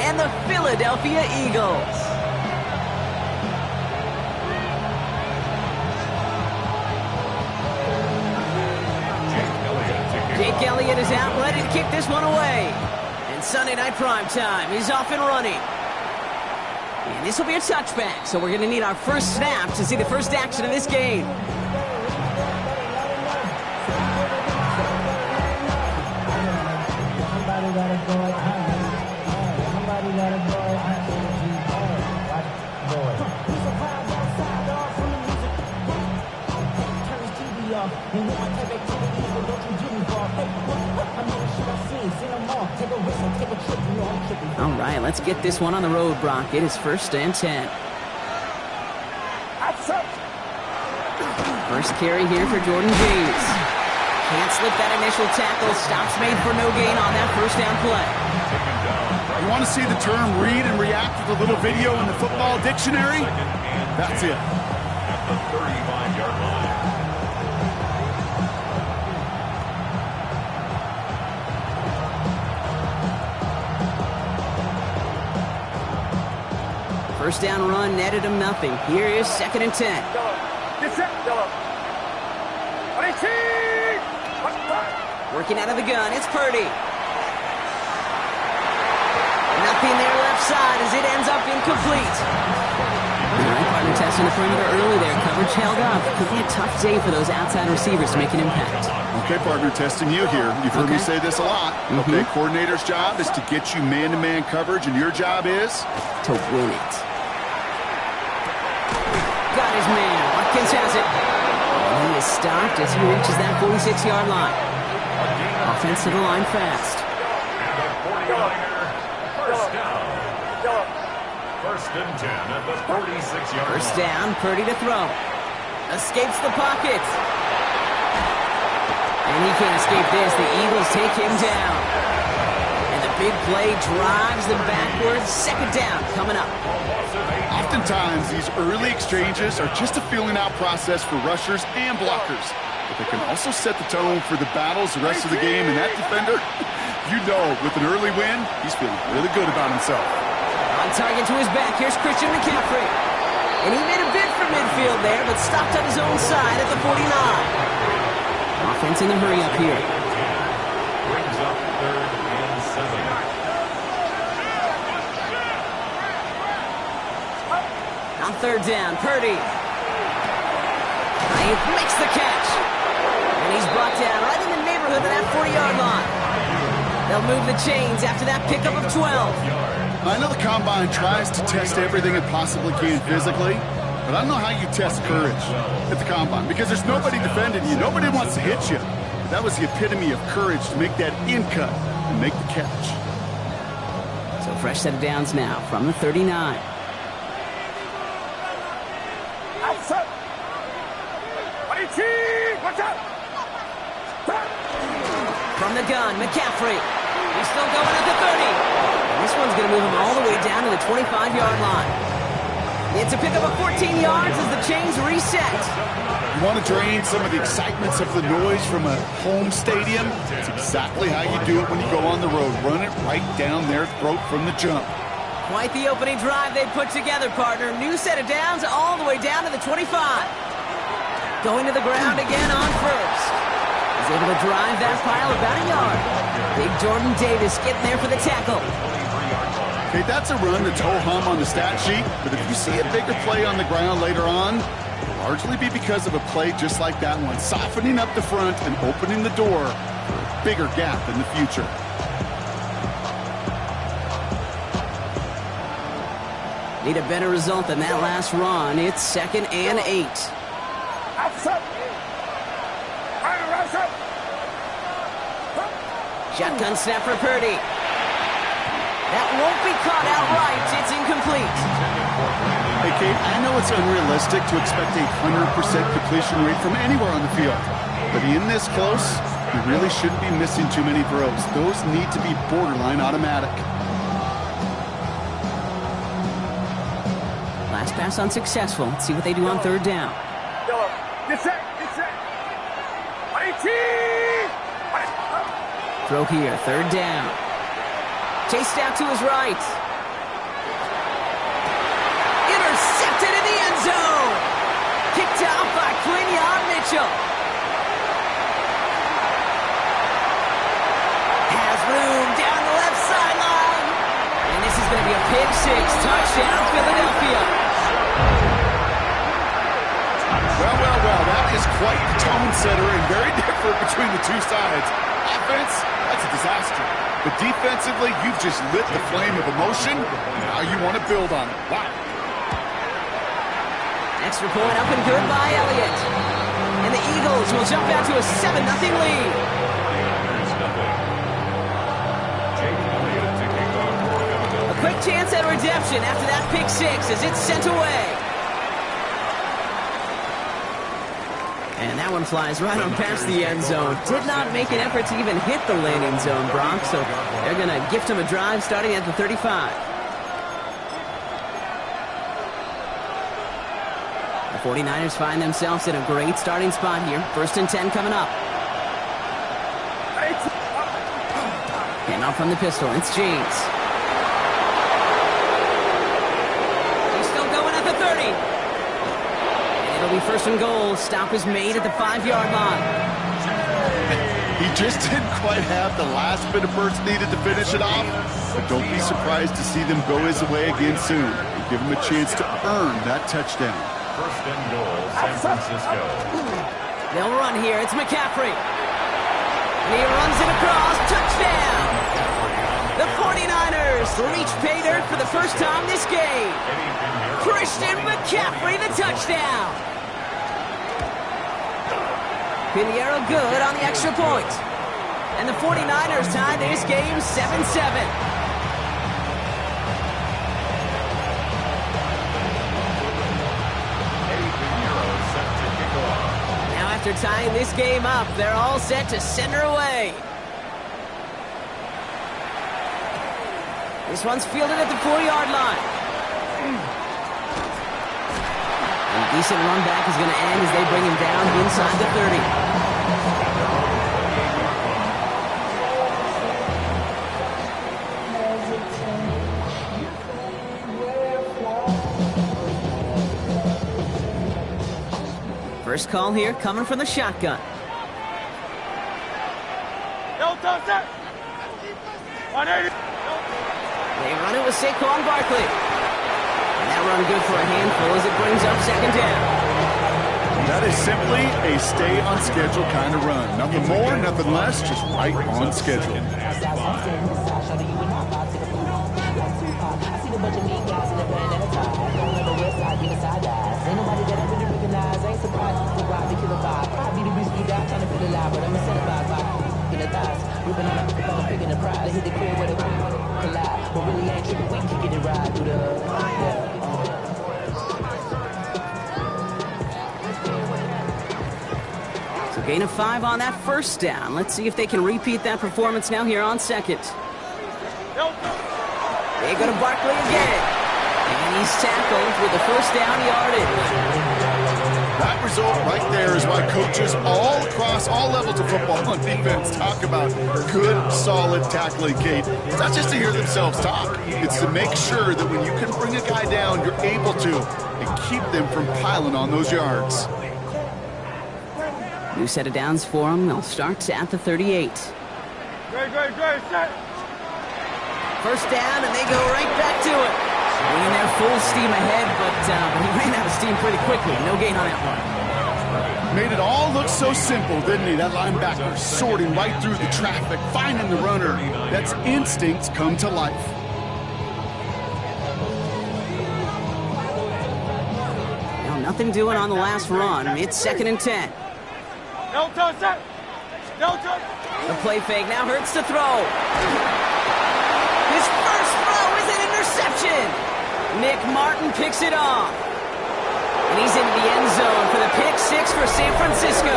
and the Philadelphia Eagles. Jake Elliott is out, ready to kick this one away. And Sunday Night Primetime is off and running. And this will be a touchback, so we're going to need our first snap to see the first action of this game. All right, let's get this one on the road, Brock. It is 1st and 10. First carry here for Jordan James. Can't slip that initial tackle. Stops made for no gain on that first down play. You want to see the term read and react with a little video in the football dictionary? That's it. At the 35-yard line. First down run netted him nothing. Here is 2nd and 10. Working out of the gun, it's Purdy. Nothing there left side as it ends up incomplete. All right, partner testing the perimeter early there. Coverage held up. Could be a tough day for those outside receivers to make an impact. Okay, partner, testing you here. You've heard me say this a lot. Okay, coordinator's job is to get you man-to-man coverage, and your job is? To win it. Got his man. Watkins has it. And he is stopped as he reaches that 46-yard line. Offense to the line fast. And the 49er, first down. 1st and 10 at the 46-yard line. First down, Purdy to throw. Escapes the pocket. And he can't escape this. The Eagles take him down. And the big play drives them backwards. 2nd down coming up. Oftentimes, these early exchanges are just a feeling-out process for rushers and blockers. But they can also set the tone for the battles the rest of the game. And that defender, you know, with an early win, he's feeling really good about himself. On target to his back, here's Christian McCaffrey. And he made a bid for midfield there, but stopped on his own side at the 49. Offense in the hurry up here. Brings up 3rd and 7. On 3rd down, Purdy. He makes the catch. And he's brought down right in the neighborhood of that 40-yard line. They'll move the chains after that pickup of 12. I know the Combine tries to test everything it possibly can physically, but I don't know how you test courage at the Combine because there's nobody defending you. Nobody wants to hit you. That was the epitome of courage to make that in cut and make the catch. So fresh set of downs now from the 39. From the gun, McCaffrey. He's still going at the 30. And this one's going to move him all the way down to the 25-yard line. It's a pickup of 14 yards as the chains reset. You want to drain some of the excitements of the noise from a home stadium? It's exactly how you do it when you go on the road. Run it right down their throat from the jump. Quite the opening drive they put together, partner. New set of downs all the way down to the 25. Going to the ground again on first. He's able to drive that pile about a yard. Big Jordan Davis getting there for the tackle. Okay, that's a run that's ho-hum on the stat sheet, but if you see a bigger play on the ground later on, it'll largely be because of a play just like that one, softening up the front and opening the door for a bigger gap in the future. Need a better result than that last run. It's 2nd and 8. Shotgun snap for Purdy. That won't be caught outright. It's incomplete. Hey, Kate, I know it's unrealistic to expect a 100% completion rate from anywhere on the field. But in this close, you really shouldn't be missing too many throws. Those need to be borderline automatic. Last pass unsuccessful. Let's see what they do on 3rd down. Get set. Throw here, 3rd down. Chased out to his right. Mitchell. Has room down the left sideline. And this is going to be a pick six. Touchdown, Philadelphia. Well, that is quite the tone setter and very different between the two sides. Offense, that's a disaster. But defensively, you've just lit the flame of emotion. Now you want to build on it. Wow. Extra point up and good by Elliott. And the Eagles will jump out to a 7-0 lead. A quick chance at redemption after that pick six as it's sent away. And that one flies right on past the end zone. Did not make an effort to even hit the landing zone, Brock. So they're going to gift him a drive starting at the 35. The 49ers find themselves in a great starting spot here. 1st and 10 coming up. And off from the pistol, it's James. He's still going at the 30. And it'll be 1st and goal. Stop is made at the 5-yard line. He just didn't quite have the last bit of burst needed to finish it off. But don't be surprised to see them go his way again soon. Give him a chance to earn that touchdown. 1st and goal, San Francisco. They'll run here. It's McCaffrey. And he runs it across. Touchdown! The 49ers reach pay dirt for the first time this game. Christian McCaffrey, the touchdown. Pinheiro good on the extra point. And the 49ers tie this game 7-7. After tying this game up, they're all set to send her away. This one's fielded at the 4-yard line. And a decent run back is going to end as they bring him down inside the 30. First call here coming from the shotgun. They run it with Saquon Barkley. And that run good for a handful as it brings up 2nd down. That is simply a stay on schedule kind of run. Nothing more, nothing less, just right on schedule. So gain of 5 on that 1st down. Let's see if they can repeat that performance now here on 2nd. They go to Barkley again. And he's tackled with the 1st down yardage. That result right there is why coaches all across all levels of football on defense talk about good, solid tackling, Kate. It's not just to hear themselves talk. It's to make sure that when you can bring a guy down, you're able to and keep them from piling on those yards. New set of downs for them. They'll start at the 38. Great, set. 1st down, and they go right back to it. Bringing their full steam ahead, but he ran out of steam pretty quickly. No gain on that one. Made it all look so simple, didn't he? That linebacker sorting right through the traffic, finding the runner. That's instincts come to life. Now, nothing doing on the last run. It's 2nd and 10. No touch, set. No touch. The play fake now hurts to throw. His first throw is an interception. Nick Martin picks it off. And he's into the end zone for the pick six for San Francisco.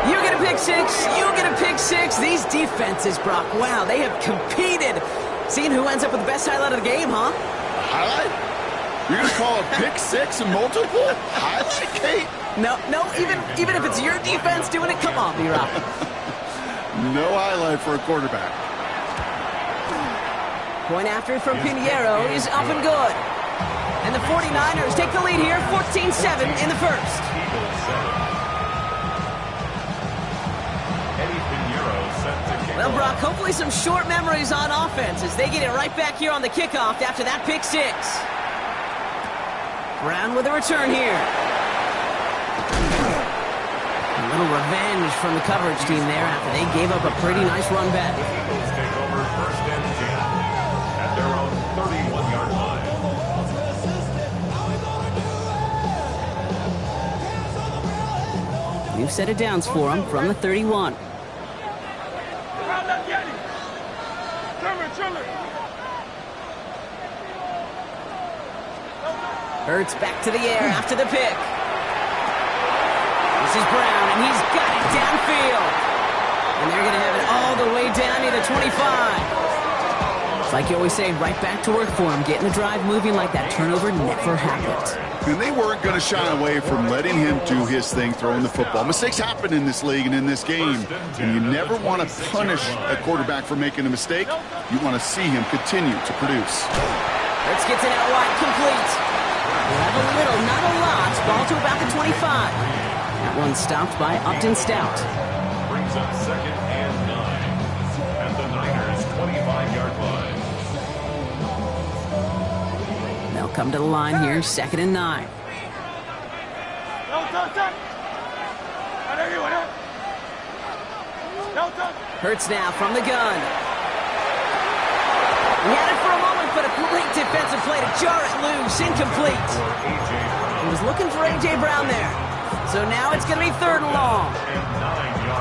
You get a pick six, you get a pick six. These defenses, Brock, wow, they have competed. Seeing who ends up with the best highlight of the game, huh? Highlight? You're going to call a pick six a multiple? Highlight, Kate? No, even if it's your defense doing it, come on, B-Rock. No highlight for a quarterback. Point after from Pinheiro is up and good. And the 49ers take the lead here, 14-7 in the first. Well, Brock, hopefully some short memories on offense as they get it right back here on the kickoff after that pick six. Brown with a return here. A little revenge from the coverage team there after they gave up a pretty nice run back. Eagles take over first and 10 at their own 31-yard line. New set of downs for them from the 31. Hurts back to the air after the pick. This is Brown, and he's got it downfield. And they're going to have it all the way down to the 25. It's like you always say, right back to work for him. Getting the drive moving like that turnover never happened. And they weren't going to shy away from letting him do his thing, throwing the football. Mistakes happen in this league and in this game. And you never want to punish a quarterback for making a mistake. You want to see him continue to produce. Hurts gets it out wide, complete. We'll have a little, not a lot. Ball to about the 25. That one stopped by Upton Stout. Brings up second and 9 at the Niners' 25-yard line. They'll come to the line here, second and 9. Hurts now from the gun. He had it for a moment, but a great defensive play to jar it loose. Incomplete. He was looking for A.J. Brown there. So now it's going to be third and long.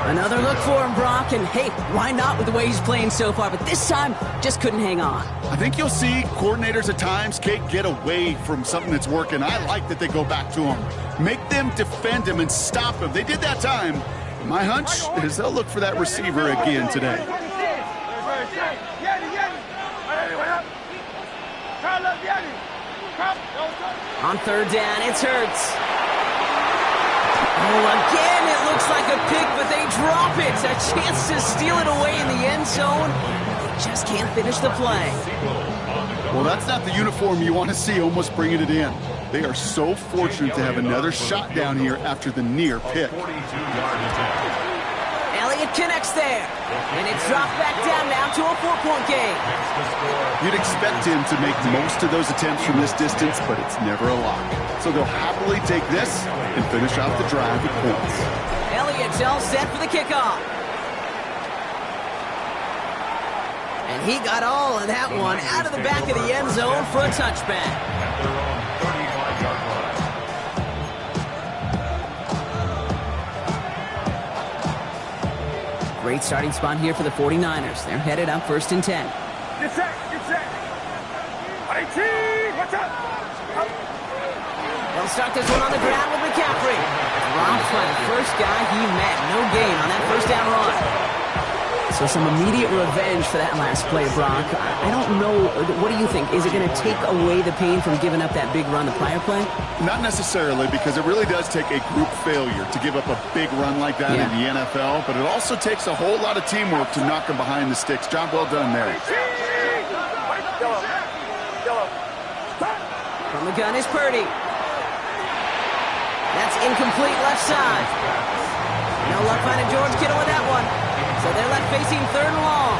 Another look for him, Brock. And hey, why not with the way he's playing so far? But this time, just couldn't hang on. I think you'll see coordinators at times, Kate, get away from something that's working. I like that they go back to him. Make them defend him and stop him. They did that time. My hunch is they'll look for that receiver again today. On third down, it's Hurts. Oh, again, it looks like a pick, but they drop it. A chance to steal it away in the end zone. Just can't finish the play. Well, that's not the uniform you want to see almost bringing it in. They are so fortunate to have another shot down here after the near pick. Elliott connects there. And it's dropped back down now to a 4-point game. You'd expect him to make most of those attempts from this distance, but it's never a lock. So they'll happily take this and finish off the drive with points. Elliott's all set for the kickoff. And he got all of that one out of the back of the end zone for a touchback. Great starting spot here for the 49ers. They're headed up first and 10. Get set, get set. IT, what's up? They'll start this one on the ground with McCaffrey. Dropped by the first guy he met. No gain on that first down run. So some immediate revenge for that last play, Brock. I don't know. What do you think? Is it going to take away the pain from giving up that big run the prior play? Not necessarily, because it really does take a group failure to give up a big run like that in the NFL, but it also takes a whole lot of teamwork to knock them behind the sticks. Job well done there. From the gun is Purdy. That's incomplete left side. No luck finding George Kittle with that one. So they're left facing third and long.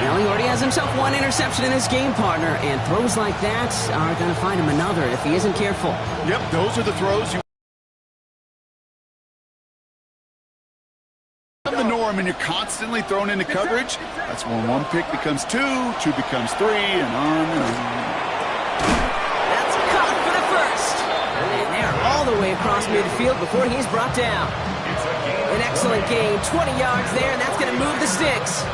Well, he already has himself one interception in his game, partner, and throws like that are going to find him another if he isn't careful. Yep, those are the throws you the norm, and you're constantly thrown into coverage. That's when one pick becomes two becomes three, and on and on. That's caught for the first. And they're all the way across midfield before he's brought down. An excellent gain, 20 yards there, and that's going to move the sticks.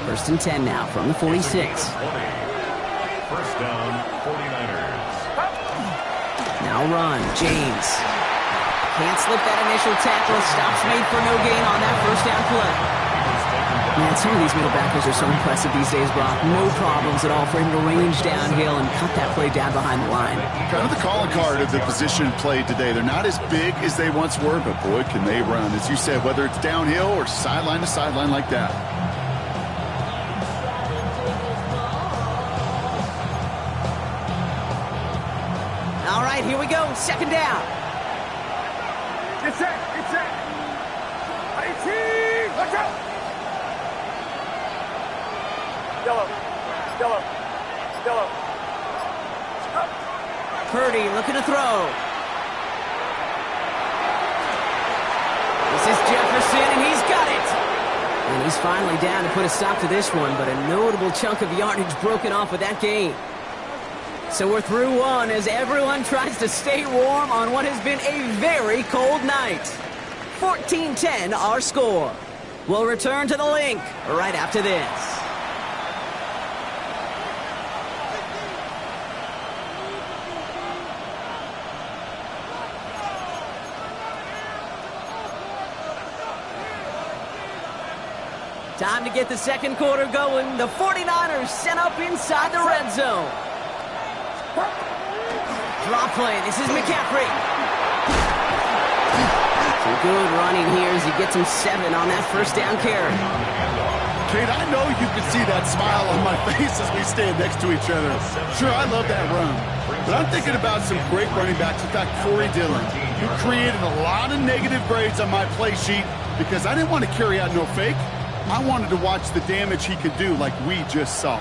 First and 10 now from the 46. First down, 49ers. Now run, James. Can't slip that initial tackle. Stops made for no gain on that first down play. Man, some of these middle backers are so impressive these days, Brock. No problems at all for him to range downhill and cut that play down behind the line. Kind of the calling card of the position played today. They're not as big as they once were, but boy, can they run. As you said, whether it's downhill or sideline to sideline like that. right, here we go. Second down. Get set. Get set. 18. Watch out. Yellow. Yellow. Yellow. Purdy looking to throw. This is Jefferson, and he's got it. And he's finally down to put a stop to this one, but a notable chunk of yardage broken off with that gain. So we're through one as everyone tries to stay warm on what has been a very cold night. 14-10 our score. We'll return to the link right after this. Time to get the second quarter going. The 49ers sent up inside the red zone. Draw play. This is McCaffrey. Some good running here as he gets him 7 on that first down carry. Kate, I know you can see that smile on my face as we stand next to each other. Sure, I love that run. But I'm thinking about some great running backs. In fact, Corey Dillon, who created a lot of negative grades on my play sheet because I didn't want to carry out no fake. I wanted to watch the damage he could do like we just saw.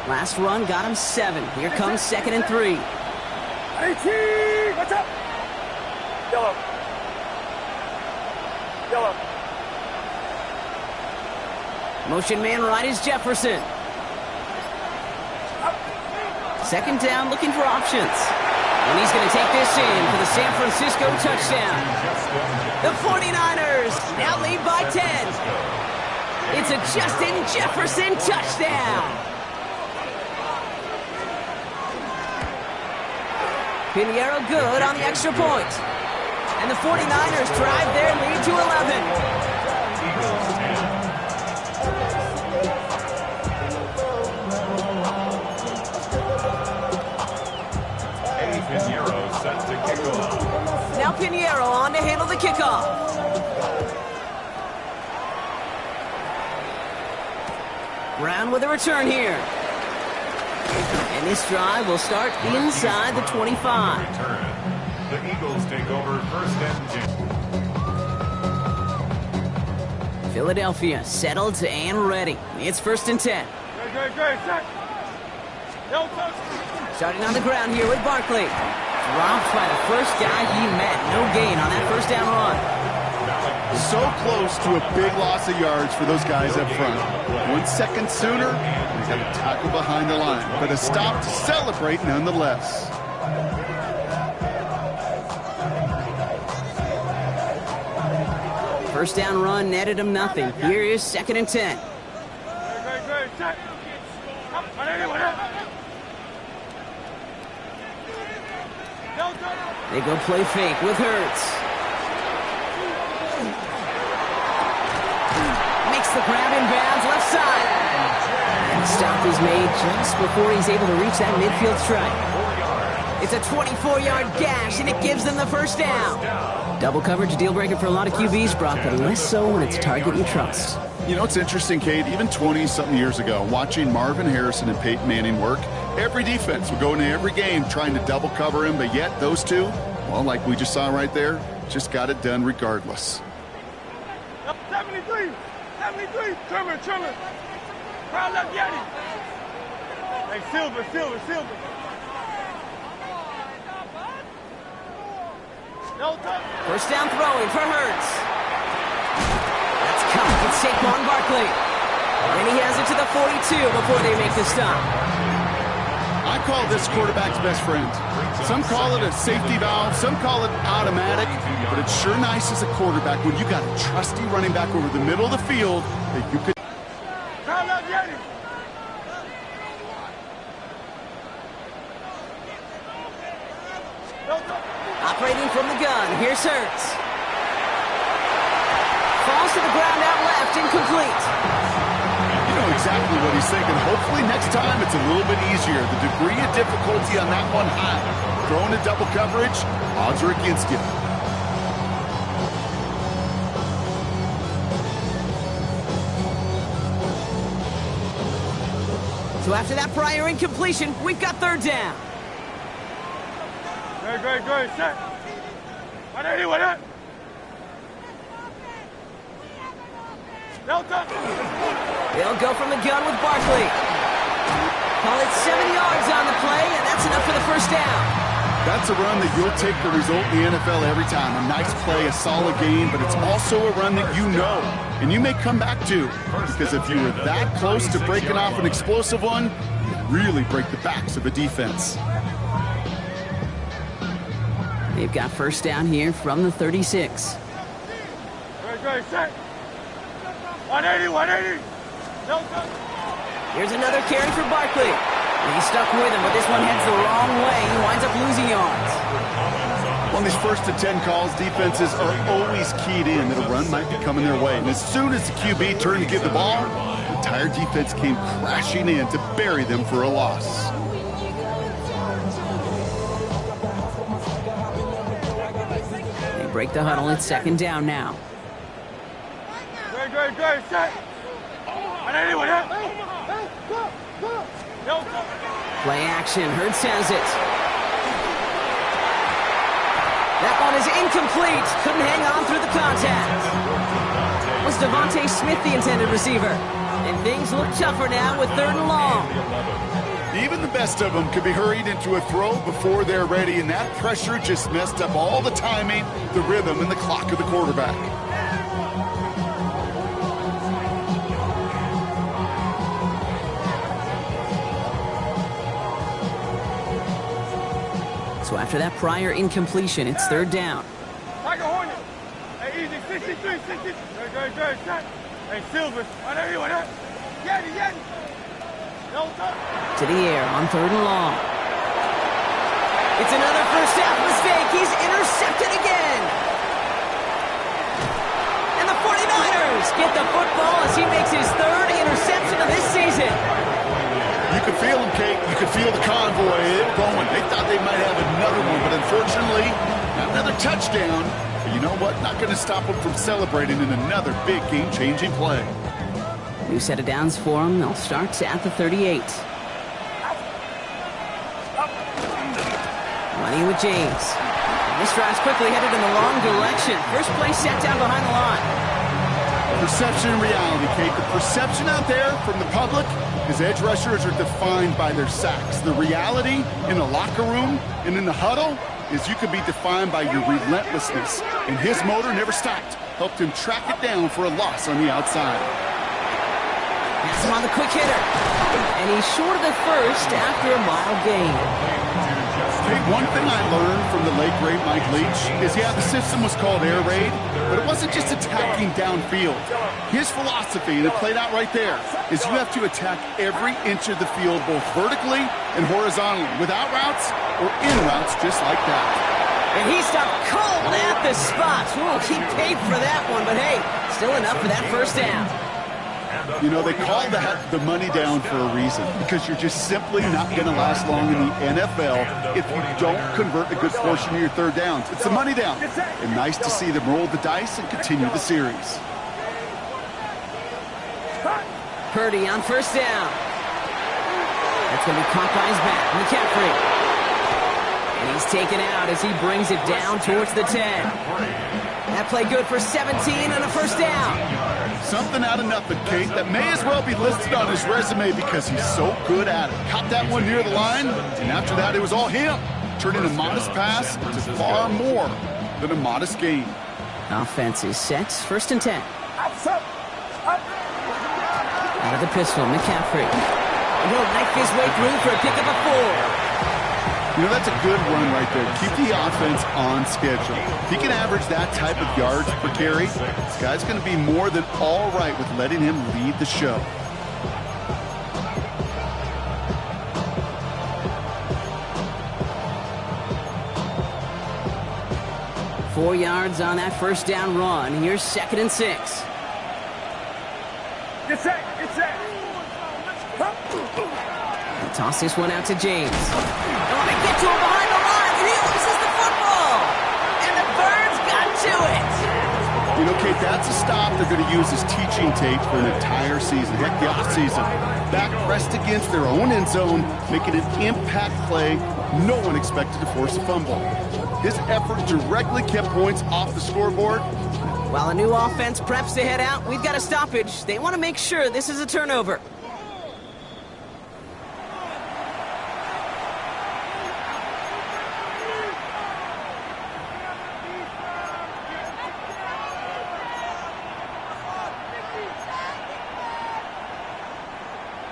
Last run got him 7. Here comes 2nd and 3. 18. Watch out. Yellow. Yellow. Motion man right is Jefferson. Second down, looking for options. And he's going to take this in for the San Francisco touchdown. The 49ers now lead by 10. It's a Justin Jefferson touchdown. Pinheiro good on the extra point. And the 49ers drive their lead to 11. Pinheiro set to kick off. Now Pinheiro on to handle the kickoff. Brown with a return here. And this drive will start inside the 25. The Eagles take over first and 10. Philadelphia settled and ready. It's 1st and 10. Great. Set. No touch. Starting on the ground here with Barkley. Dropped by the first guy he met. No gain on that first down run. So close to a big loss of yards for those guys up front. 1 second sooner, they got a tackle behind the line, but a stop to celebrate nonetheless. First down run netted him nothing. Here is 2nd and 10. Great. Set. No touch. They go play fake with Hurts. Makes the grab in bounds left side. And the stop is made just before he's able to reach that midfield strike. It's a 24-yard gash, and it gives them the first down. Double coverage, deal breaker for a lot of QBs, Brock, but less so when it's a target you trust. You know, it's interesting, Kate, even 20-something years ago, watching Marvin Harrison and Peyton Manning work, every defense would go into every game trying to double cover him, but yet those two, well, like we just saw right there, just got it done regardless. 73. Trimmer. Crowd left Yeti. Hey, Silver. No touch. First down throwing for Hurts. That's caught with Saquon Barkley. And he has it to the 42 before they make the stop. I call this quarterback's best friend. Some call it a safety valve, some call it automatic, but it's sure nice as a quarterback when you got a trusty running back over the middle of the field that you could. Crowd left Yeti. No touch. Operating from the gun, here's Hurts. Falls to the ground out left, incomplete. You know exactly what he's thinking. Hopefully next time it's a little bit easier. The degree of difficulty on that one high. Throwing a double coverage, odds are against you. So after that prior incompletion, we've got 3rd down. Good. Set. 180, what up? Delta. They'll go from the gun with Barkley. Call it 7 yards on the play, and that's enough for the first down. That's a run that you'll take the result in the NFL every time. A nice play, a solid gain, but it's also a run that you know, and you may come back to. Because if you were that close to breaking off an explosive one, you really break the backs of a defense. They've got first down here from the 36. Good, set. 180. Delta. Here's another carry for Barkley. He's stuck with him, but this one heads the wrong way. He winds up losing yards. On these 1st and 10 calls, defenses are always keyed in that a run might be coming their way. And as soon as the QB turned to give the ball, the entire defense came crashing in to bury them for a loss. They break the huddle. It's 2nd down now. Good. Set. 180, what up? Delta. Play action. Hurts has it. That one is incomplete. Couldn't hang on through the contact. Was Devontae Smith the intended receiver? And things look tougher now with 3rd and long. Even the best of them could be hurried into a throw before they're ready, and that pressure just messed up all the timing, the rhythm, and the clock of the quarterback. So after that prior incompletion, it's 3rd down. Tiger Hornet. Hey, easy. 63. Good. Set. Hey, Silver. 180, what up? Yeti. Delta. To the air on 3rd and long. It's another first half mistake. He's intercepted again. And the 49ers get the football as he makes his 3rd interception of this season. You could feel them, Kate. You could feel the convoy. They were going. They thought they might have another one, but unfortunately, not another touchdown. But you know what? Not going to stop them from celebrating in another big game-changing play. New set of downs for them. They'll start at the 38. Running with James. This drive's quickly headed in the wrong direction. First play set down behind the line. Perception and reality, Kate. The perception out there from the public is edge rushers are defined by their sacks. The reality in the locker room and in the huddle is you can be defined by your relentlessness. And his motor never stopped. Helped him track it down for a loss on the outside. That's him on the quick hitter. And he's short of the first after a mild gain. Hey, one thing I learned from the late, great Mike Leach is, yeah, the system was called air raid, but it wasn't just attacking downfield. His philosophy, and it played out right there, is you have to attack every inch of the field, both vertically and horizontally, without routes or in routes just like that. And he stopped cold at the spot. Ooh, he paid for that one, but hey, still enough for that first down. You know, they call that the money down for a reason, because you're just simply not going to last long in the NFL if you don't convert a good portion of your 3rd downs. It's the money down. And nice to see them roll the dice and continue the series. Purdy on first down. That's going to be caught by his back. McCaffrey. And he's taken out as he brings it down towards the 10. That play good for 17 and a first down. Something out of nothing, Kate, that may as well be listed on his resume because he's so good at it. Caught that one near the line, and after that it was all him, turning a modest pass into far more than a modest gain. Offense is set. 1st and 10. Out of the pistol, McCaffrey. And he'll knife his way through for a pickup of 4. You know, that's a good run right there. Keep the offense on schedule. If he can average that type of yards per carry, this guy's going to be more than all right with letting him lead the show. Four yards on that first down run. Here's 2nd and 6. Get set. Toss this one out to James. They want to get to him behind the line, and he loses the football. And the Birds got to it. You know, Kate, that's a stop they're going to use as teaching tape for an entire season. Heck, the offseason. back pressed against their own end zone, making an impact play no one expected to force a fumble. His effort directly kept points off the scoreboard. While a new offense preps to head out, we've got a stoppage. They want to make sure this is a turnover.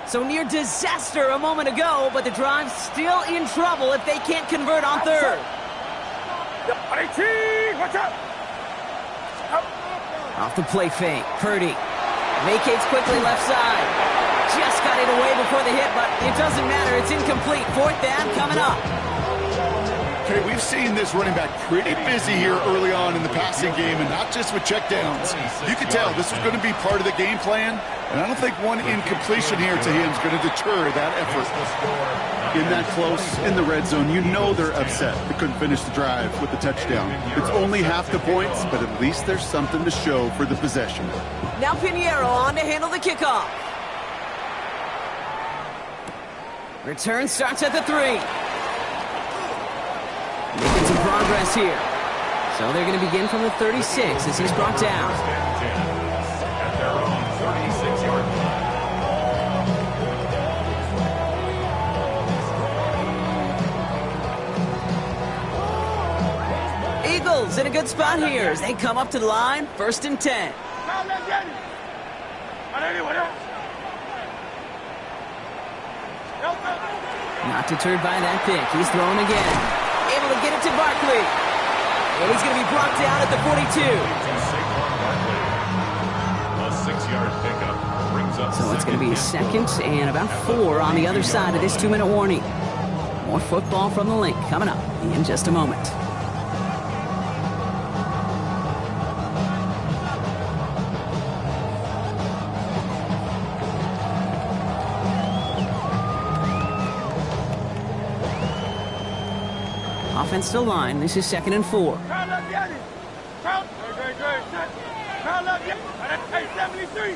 So near disaster a moment ago, but the drive's still in trouble if they can't convert on third. Watch out! Off the play fake, Purdy vacates quickly left side. Just got it away before the hit, but it doesn't matter. It's incomplete. Fourth down coming up. Okay, we've seen this running back pretty busy here early on in the passing game, and not just with checkdowns. You can tell this was going to be part of the game plan, and I don't think one incompletion here to him is going to deter that effort. In that close, in the red zone, you know they're upset they couldn't finish the drive with the touchdown. It's only half the points, but at least there's something to show for the possession. Now Pinheiro on to handle the kickoff. Return starts at the 3. Making some progress here. So they're going to begin from the 36 as he's brought down. At their own 36-yard line. Eagles in a good spot here as they come up to the line. 1st and 10. Not deterred by that pick. He's throwing again. Able to get it to Barkley. And he's going to be brought down at the 42. A 6-yard pickup brings up. So it's going to be 2nd and about 4 on the other side of this 2-minute warning. More football from the link coming up in just a moment. Offense to line. This is 2nd and 4. Hey, 73.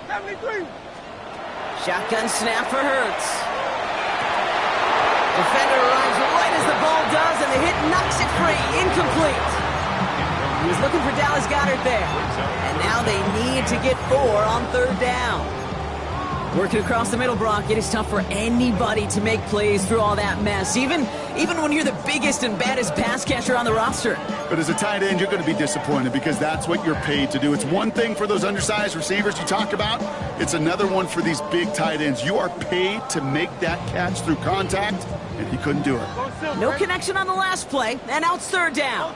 73. Shotgun snap for Hurts. Defender arrives right as the ball does, and the hit knocks it free. Incomplete. He was looking for Dallas Goedert there. And now they need to get 4 on 3rd down. Working across the middle, Brock, it is tough for anybody to make plays through all that mess, even when you're the biggest and baddest pass catcher on the roster. But as a tight end, you're going to be disappointed because that's what you're paid to do. It's one thing for those undersized receivers you talk about. It's another one for these big tight ends. You are paid to make that catch through contact, and he couldn't do it. No connection on the last play, and now it's 3rd down.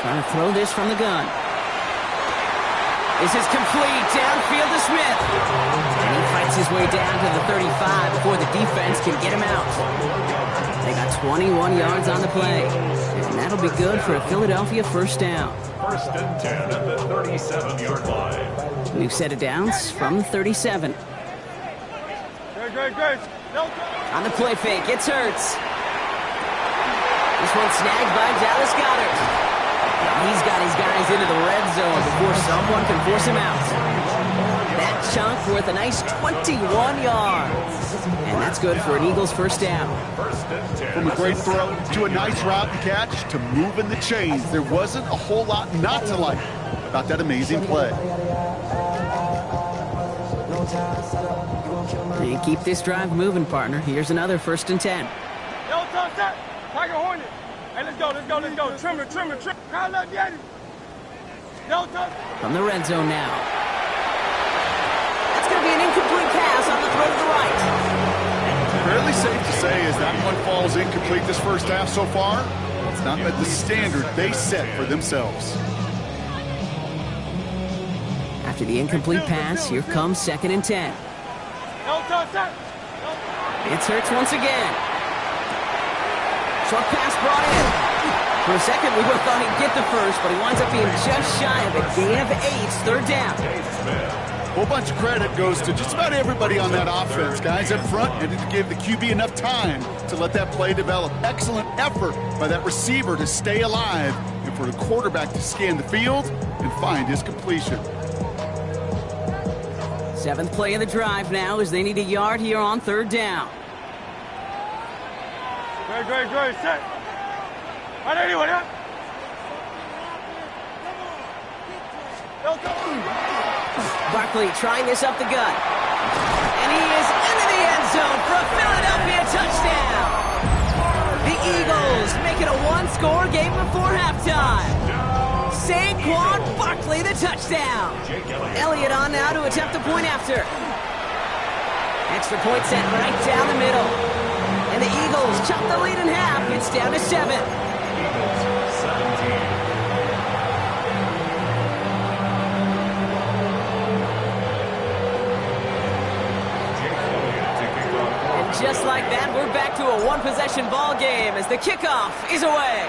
Trying to throw this from the gun. This is complete, downfield to Smith. And he fights his way down to the 35 before the defense can get him out. They got 21 yards on the play. And that'll be good for a Philadelphia 1st down. 1st and 10 at the 37-yard line. New set of downs from the 37. Great. On the play fake, it's Hurts. This one snagged by Dallas Goedert. He's got his guys into the red zone before someone can force him out. That chunk worth a nice 21 yards. And that's good for an Eagles 1st down. From a great throw to a nice route and catch to moving the chains, there wasn't a whole lot not to like about that amazing play. And keep this drive moving, partner. Here's another 1st and 10. Tiger Hornet. Hey, let's go. Trim. Call up, Yeti. From the red zone now. That's going to be an incomplete pass on the throw to the right. Fairly safe to say as that one falls incomplete this first half so far, it's not met the standard they set for themselves. After the incomplete pass, here comes 2nd and 10. It's Hurts once again. Short pass brought in. For a second, we both thought he'd get the first, but he winds up being just shy of a gain of 8. 3rd down. whole bunch of credit goes to just about everybody on that offense. Guys up front needed to give the QB enough time to let that play develop. Excellent effort by that receiver to stay alive and for the quarterback to scan the field and find his completion. 7th play of the drive now as they need a yard here on 3rd down. Go, set. On anyone, huh? Barkley trying this up the gut. And he is into the end zone for a Philadelphia touchdown. The Eagles make it a one-score game before halftime. Saquon Barkley, the touchdown. Elliott on now to attempt the point after. Extra point set right down the middle. And the Eagles chop the lead in half. It's down to 7. Eagles 17. Just like that, we're back to a one-possession ball game as the kickoff is away.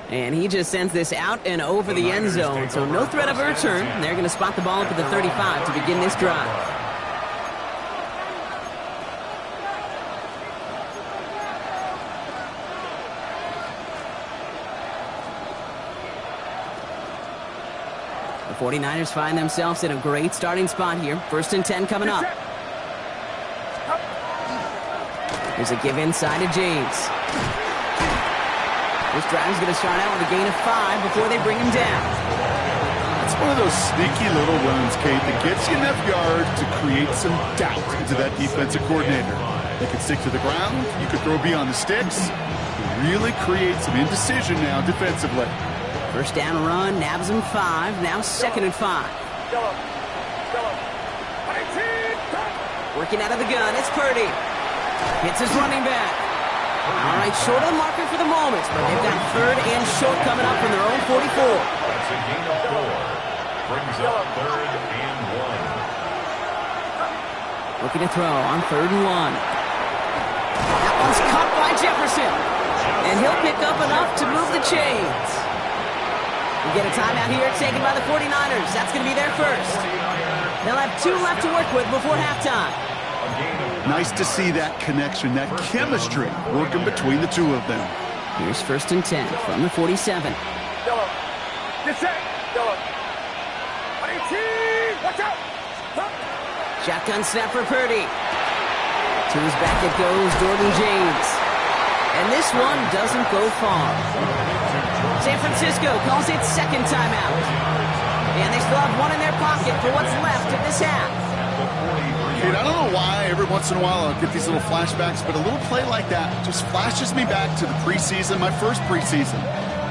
And he just sends this out and over the end zone, so no threat of a return. They're going to spot the ball up at the 35 to begin this drive. The 49ers find themselves in a great starting spot here. 1st and 10 coming up. There's a give inside to James. This drive is going to start out with a gain of 5 before they bring him down. It's one of those sneaky little runs, Kate, that gets you enough yards to create some doubt into that defensive coordinator. You can stick to the ground, you can throw beyond the sticks, and really create some indecision now defensively. 1st down run, nabs him 5, now 2nd and 5. Working out of the gun, it's Purdy. Hits his running back. All right, short on marker for the moment, but they've got 3rd and short coming up from their own 44. That's a gain of 4. Brings up 3rd and 1. Looking to throw on 3rd and 1. That one's caught by Jefferson. And he'll pick up enough to move the chains. We get a timeout here taken by the 49ers. That's going to be their first. They'll have 2 left to work with before halftime. Nice to see that connection, that chemistry working between the two of them. Here's 1st and 10 from the 47. Get set. Watch out. Shotgun snap for Purdy. To his back it goes, Jordan James. And this one doesn't go far. San Francisco calls it 2nd timeout. And they still have 1 in their pocket for what's left of this half. Kate, I don't know why every once in a while I'll get these little flashbacks, but a little play like that just flashes me back to the preseason, my first preseason.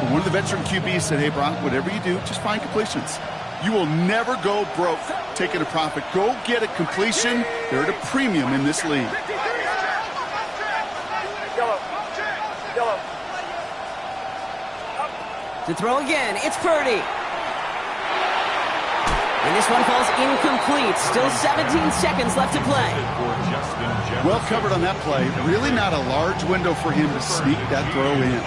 When one of the veteran QBs said, hey, Brock, whatever you do, just find completions. You will never go broke taking a profit. Go get a completion. They're at a premium in this league. To throw again, it's Purdy. And this one falls incomplete. Still 17 seconds left to play. Well covered on that play. Really not a large window for him to sneak that throw in.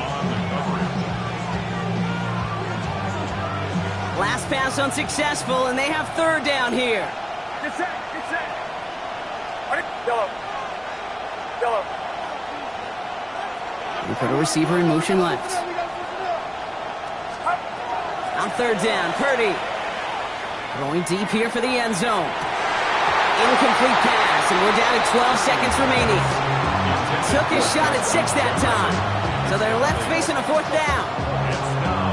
Last pass unsuccessful, and they have 3rd down here. Get set. We put a receiver in motion left. On 3rd down, Purdy. Going deep here for the end zone. Incomplete pass, and we're down to 12 seconds remaining. Took his shot at 6 that time. So they're left facing a 4th down.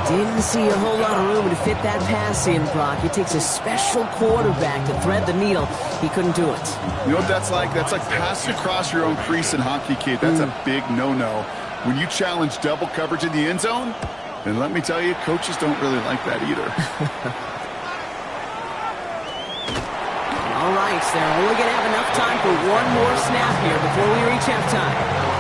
Didn't see a whole lot of room to fit that pass in, Brock. It takes a special quarterback to thread the needle. He couldn't do it. You know what that's like? That's like passing across your own crease in hockey, kid. That's a big no-no. When you challenge double coverage in the end zone, and let me tell you, coaches don't really like that either. All right, so they're only going to have enough time for one more snap here before we reach halftime.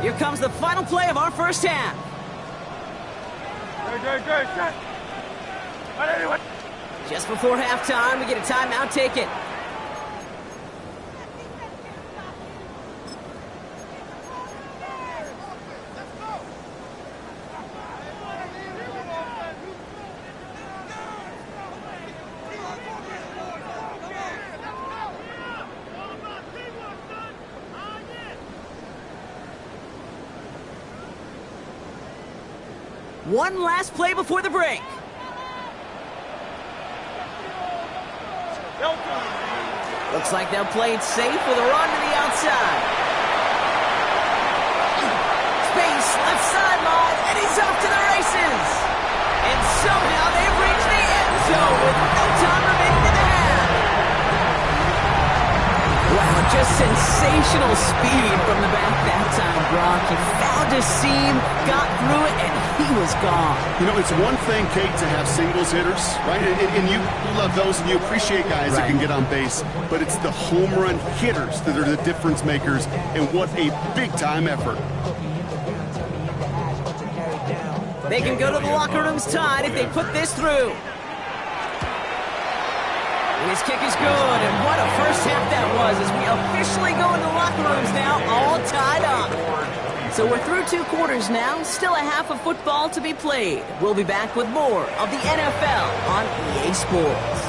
Here comes the final play of our first half. Go, shot. Anyone. Just before halftime, we get a timeout taken. One last play before the break. Looks like they'll play it safe with a run to the outside. Space, left sideline, and he's off to the races. And somehow they've reached the end zone with no time remaining in the half. Wow, just sensational speed from the back that time, Brock. He found a seam, got through it, and he was gone. You know, it's one thing, Kate, to have singles hitters, right? And you love those, and you appreciate guys that can get on base. But it's the home run hitters that are the difference makers, and what a big-time effort. They can go to the locker rooms tied if they put this through. And his kick is good, and what a first half that was as we officially go into the locker rooms now, all tied up. So we're through 2 quarters now, still a half of football to be played. We'll be back with more of the NFL on EA Sports.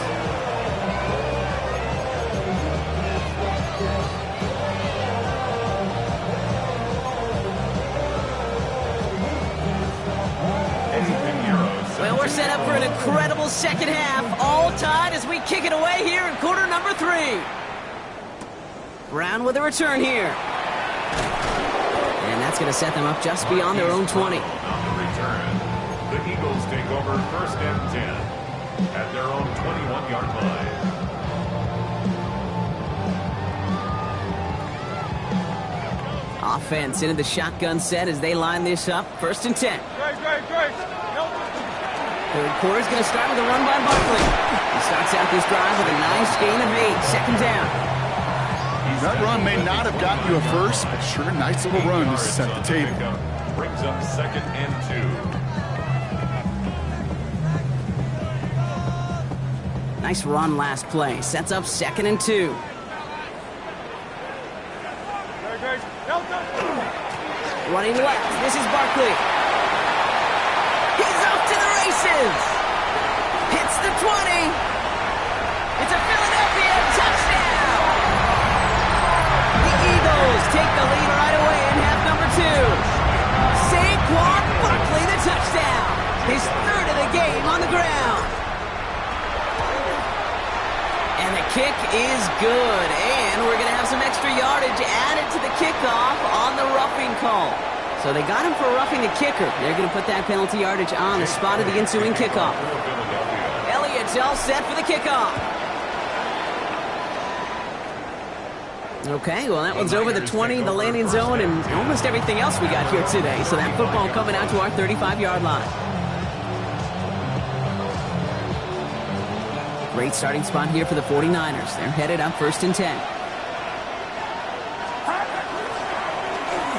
Well, we're set up for an incredible second half, all tied as we kick it away here in quarter number 3. Brown with a return here. And that's going to set them up just beyond their own 20. On the return, the Eagles take over 1st and 10 at their own 21-yard line. Offense into the shotgun set as they line this up. 1st and 10. Third quarter is going to start with a run by Barkley. He starts out this drive with a nice gain of 8. 2nd down. That run may not have gotten you a first, but sure, nice little run to set the table. Brings up 2nd and 2. Nice run last play. Sets up 2nd and 2. Running left. This is Barkley. He's off to the races. Hits the 20. It's a Philadelphia touchdown. The Eagles take the lead right away in half number 2. Saquon Barkley, the touchdown. His 3rd of the game on the ground. And the kick is good. And we're going to have some extra yardage added to the kickoff on the roughing call. So they got him for roughing the kicker. They're going to put that penalty yardage on the spot of the ensuing kickoff. Elliott's all set for the kickoff. Okay, well, that one's over the 20, the landing zone, and almost everything else we got here today. So that football coming out to our 35-yard line. Great starting spot here for the 49ers. They're headed up 1st and 10.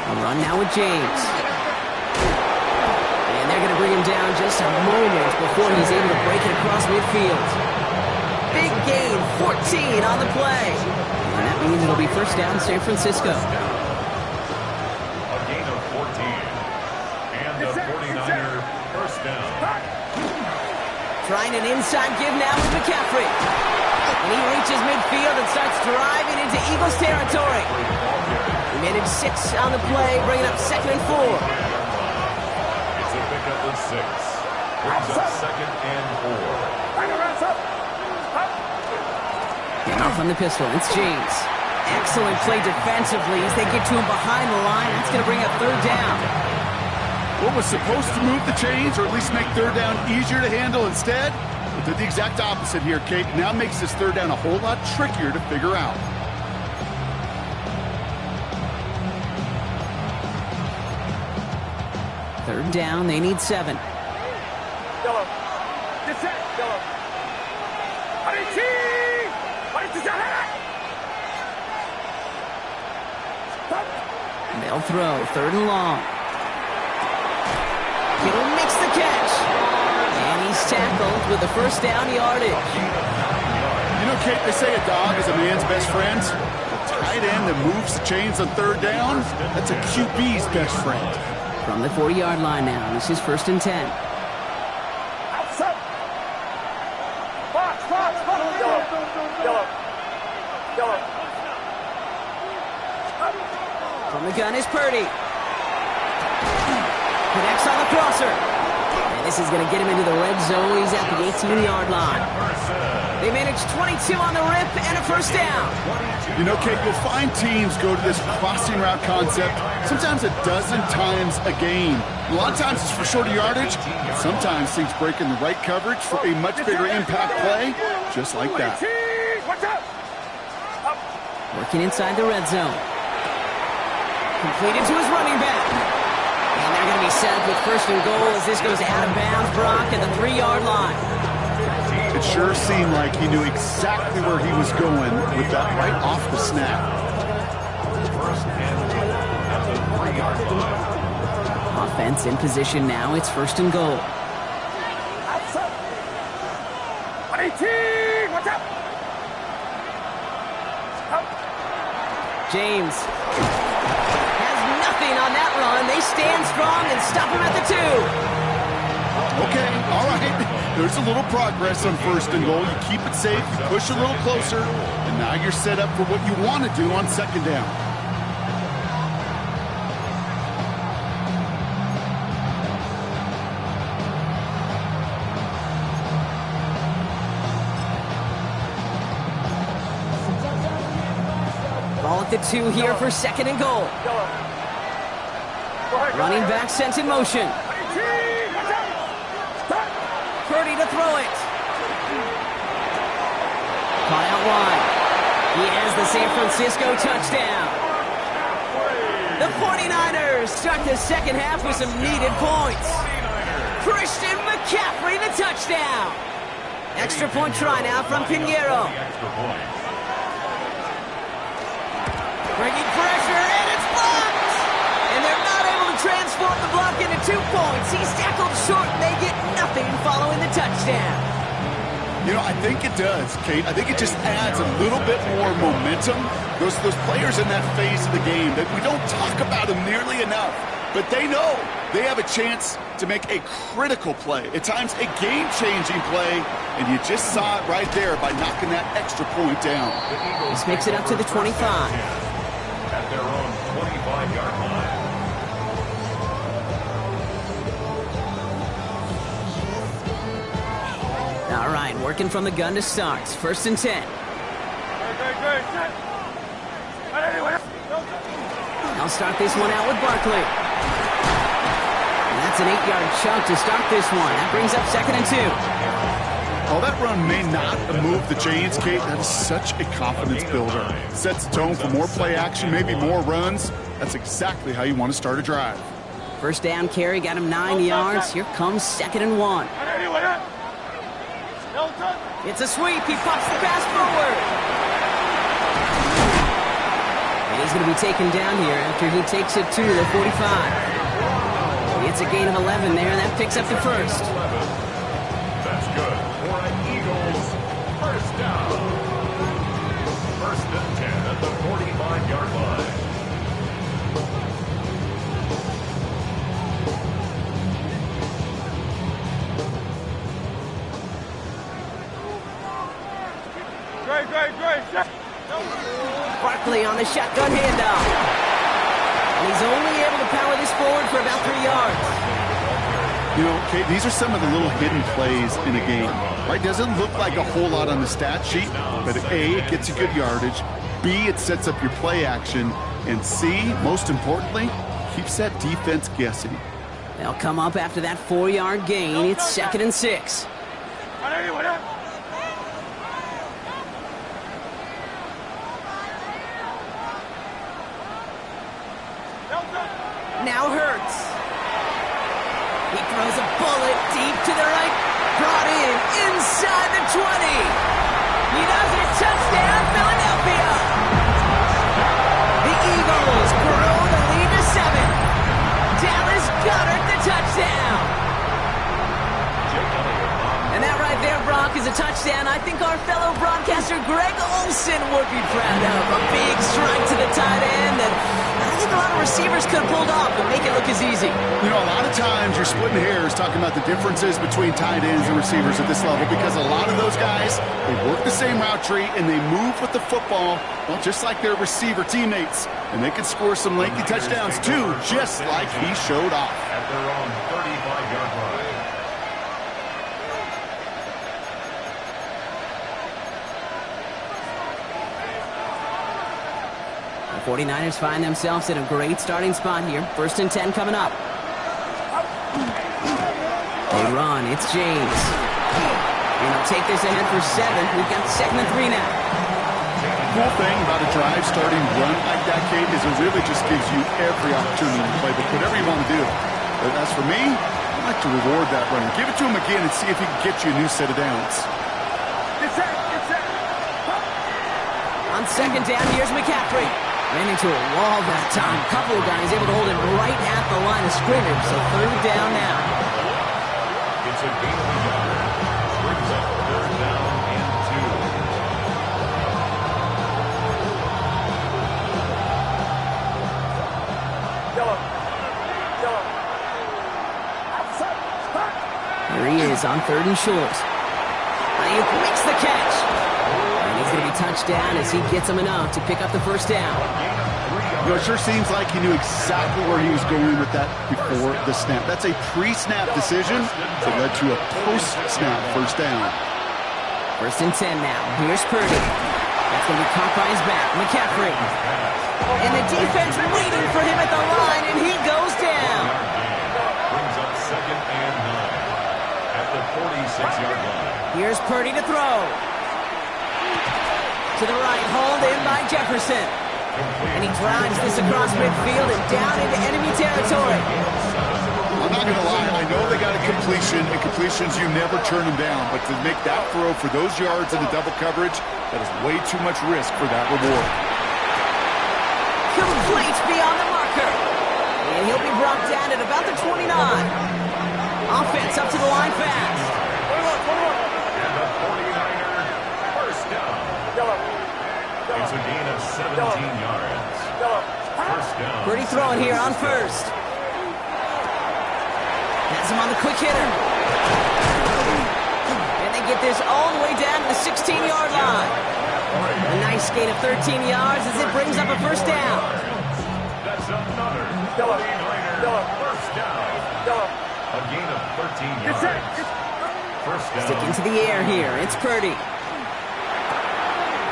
A run now with James. And they're going to bring him down just a moment before he's able to break it across midfield. Big gain, 14 on the play. And that means it'll be 1st down San Francisco. A gain of 14. And the 49er 1st down. Trying an inside give now with McCaffrey. And he reaches midfield and starts driving into Eagles territory. He made it 6 on the play, bringing up 2nd and 4. It's a pickup of 6. Brings up 2nd and 4. And off on the pistol, it's James. Excellent play defensively as they get to him behind the line. That's going to bring up 3rd down. What was supposed to move the chains, or at least make 3rd down easier to handle instead, but did the exact opposite here, Kate. Now makes this 3rd down a whole lot trickier to figure out. Third down, they need 7. Yellow. Get set. Yellow. They'll throw, 3rd and long. Kittle makes the catch. And he's tackled with the first down yardage. You know, Kate, they say a dog is a man's best friend. The tight end that moves the chains on 3rd down, that's a QB's best friend. From the 40-yard line now, this is 1st and 10. Outside. Box. Yellow. From the gun is Purdy. Connects on the crosser. And this is going to get him into the red zone. He's at the 18-yard line. They managed 22 on the rip and a first down. You know, Kate, you'll find teams go to this crossing route concept sometimes a dozen times a game. A lot of times it's for shorter yardage, but sometimes teams break in the right coverage for a much bigger impact play, just like that. Working inside the red zone. Completed to his running back. And they're going to be set up with 1st and goal as this goes out of bounds. Brock at the 3-yard line. It sure seemed like he knew exactly where he was going with that right off the snap. First and 10 at the 3-yard line. Offense in position now. It's 1st and goal. Outside. 118. Watch out. James has nothing on that run. They stand strong and stop him at the 2. Okay, all right. There's a little progress on 1st and goal. You keep it safe, you push a little closer, and now you're set up for what you want to do on 2nd down. Ball at the 2 here for 2nd and goal. Running back sent in motion. Purdy to throw it. Caught out wide. He has the San Francisco touchdown. The 49ers start the second half with some needed points. Christian McCaffrey the touchdown. Extra point try now from Pinheiro. Bringing pressure, and it's blocked! And they're not able to transform the block into 2 points. He's tackled short, and they get nothing following the touchdown. You know, I think it does, Kate. I think it just adds a little bit more momentum. Those players in that phase of the game that we don't talk about them nearly enough, but they know they have a chance to make a critical play, at times a game-changing play, and you just saw it right there by knocking that extra point down. This makes it up to the 25. At their own 25-yard line. All right, working from the gun to start. 1st and 10. They'll start this one out with Barkley. And that's an 8-yard chunk to start this one. That brings up 2nd and 2. While that run may not move the chains, Kate, that is such a confidence builder. Sets the tone for more play action, maybe more runs. That's exactly how you want to start a drive. First down carry got him 9 yards. Here comes 2nd and 1. It's a sweep. He pops the pass forward. And he's going to be taken down here after he takes it to the 45. It's a gain of 11 there, and that picks up the first. That's good for an Eagles first down. 1st and 10 at the 45-yard line. Great. Barkley on the shotgun handoff. And he's only able to power this forward for about 3 yards. You know, Kate, these are some of the little hidden plays in a game, right? Doesn't look like a whole lot on the stat sheet, but A, it gets you good yardage, B, it sets up your play action, and C, most importantly, keeps that defense guessing. They'll come up after that 4-yard gain. It's 2nd and 6. Now Hurts. He throws a bullet deep to the right. Brought in inside the 20. He does it. Touchdown, Philadelphia. The Eagles grow the lead to and I think our fellow broadcaster Greg Olson would be proud of. A big strike to the tight end, and I think a lot of receivers could have pulled off and make it look as easy. You know, a lot of times you're splitting hairs talking about the differences between tight ends and receivers at this level because a lot of those guys, they work the same route tree and they move with the football, well, just like their receiver teammates. And they can score some lengthy touchdowns too, just like he showed off. At their own 35-yard line. The 49ers find themselves in a great starting spot here. 1st and 10 coming up. They run. It's James. And they'll take this ahead for 7. We've got 2nd and 3 now. The cool thing about a drive starting run like that, Kate, is it really just gives you every opportunity to play with whatever you want to do. But as for me, I like to reward that runner. Give it to him again and see if he can get you a new set of downs. Get set, get set. On 2nd down, here's McCaffrey. Ran into a wall that time. Couple of guys able to hold him right at the line of scrimmage. So 3rd down now. It's a gain of a yard. Brings up 3rd down and 2. Yellow. Yellow. Outside. Here he is on 3rd and short. Ayuk makes the catch. And he's going to be touched down as he gets him enough to pick up the 1st down. You know, it sure seems like he knew exactly where he was going with that before the snap. That's a pre-snap decision that led to a post-snap 1st down. 1st and 10 now. Here's Purdy. That's going to be caught by his back. McCaffrey. And the defense waiting for him at the line, and he goes down. Brings up 2nd and 9 at the 46-yard line. Here's Purdy to throw. To the right, hauled in by Jefferson. And he drives this across midfield and down into enemy territory. I'm not going to lie, I know they got a completion, and completions, you never turn them down. But to make that throw for those yards in the double coverage, that is way too much risk for that reward. Complete beyond the marker. And he'll be brought down at about the 29. Offense up to the line fast. 21. And the 49er, 1st down. Yellow. It's a gain of 17 yards. Yellow. 1st down. Purdy throwing here on 1st. Has him on the quick hitter. And they get this all the way down to the 16-yard line. A nice gain of 13 yards as it brings up a 1st down. That's another Yellow. 49er, Yellow. 1st down. Yellow. A gain of 13 Get set. yards. 1st down. Stick into the air here. It's Purdy.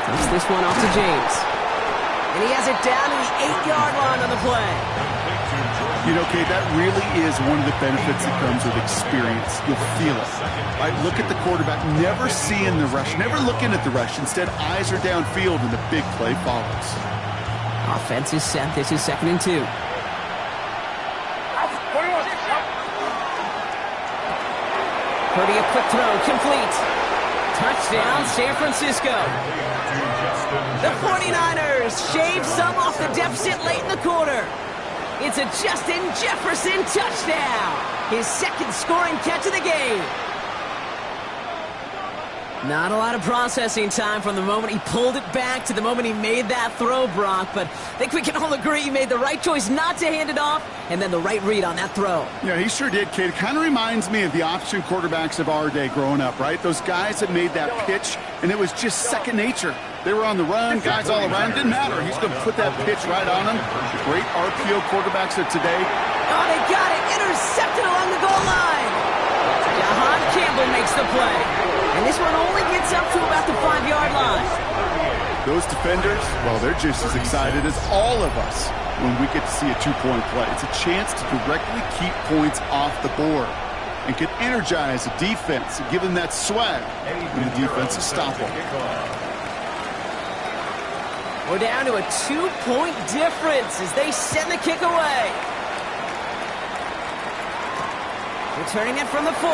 Takes this one off to James. And he has it down to the 8-yard line on the play. You know, Kate, that really is one of the benefits that comes with experience. You'll feel it. Right? Look at the quarterback, never seeing the rush, never looking at the rush. Instead, eyes are downfield, and the big play follows. Offense is set. This is 2nd and 2. 21. Purdy, a quick throw, complete. Touchdown, San Francisco. The 49ers shave some off the deficit late in the quarter. It's a Justin Jefferson touchdown. His 2nd scoring catch of the game. Not a lot of processing time from the moment he pulled it back to the moment he made that throw, Brock. But I think we can all agree he made the right choice not to hand it off, and then the right read on that throw. Yeah, he sure did, Kate. It kind of reminds me of the option quarterbacks of our day growing up, right? Those guys that made that pitch, and it was just second nature. They were on the run, guys all around. Didn't matter. He's going to put that pitch right on them. The great RPO quarterbacks of today. Oh, they got it. Intercepted along the goal line. Jahan Campbell makes the play. And this one only gets up to about the 5-yard line. Those defenders, well, they're just as excited as all of us when we get to see a 2-point play. It's a chance to directly keep points off the board and can energize the defense and give them that swag when the defense is stoppable. We're down to a 2-point difference as they send the kick away. Returning it from the 4.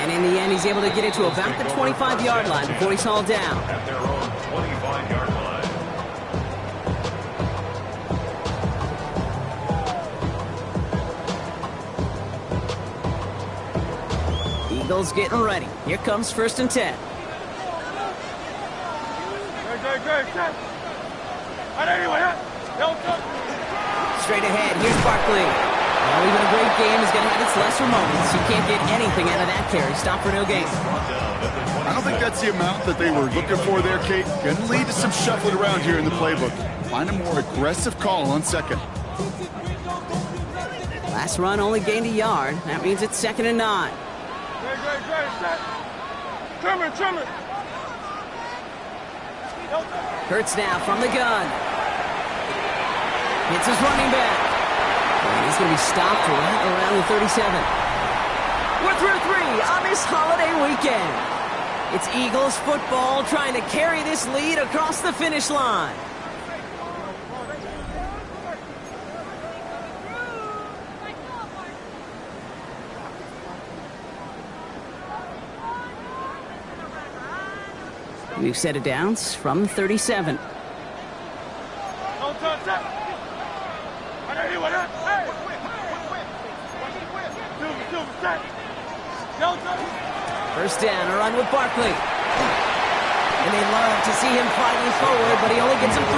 And in the end, he's able to get it to about the 25-yard line before he's hauled down. At their own 25-yard line. Eagles getting ready. Here comes 1st and 10. Straight ahead, here's Barkley. Well, even a great game is going to have its lesser moments. You can't get anything out of that carry. Stop for no gain. I don't think that's the amount that they were looking for there, Kate. Going to lead to some shuffling around here in the playbook. Find a more aggressive call on 2nd. Last run only gained a yard. That means it's 2nd and 9. Hurts now from the gun. Hits his running back. And he's going to be stopped right around the 37. We're through 3 on this holiday weekend. It's Eagles football trying to carry this lead across the finish line. We've set it downs from 37. First down, a run with Barkley. And they love to see him fighting forward, but he only gets him 3.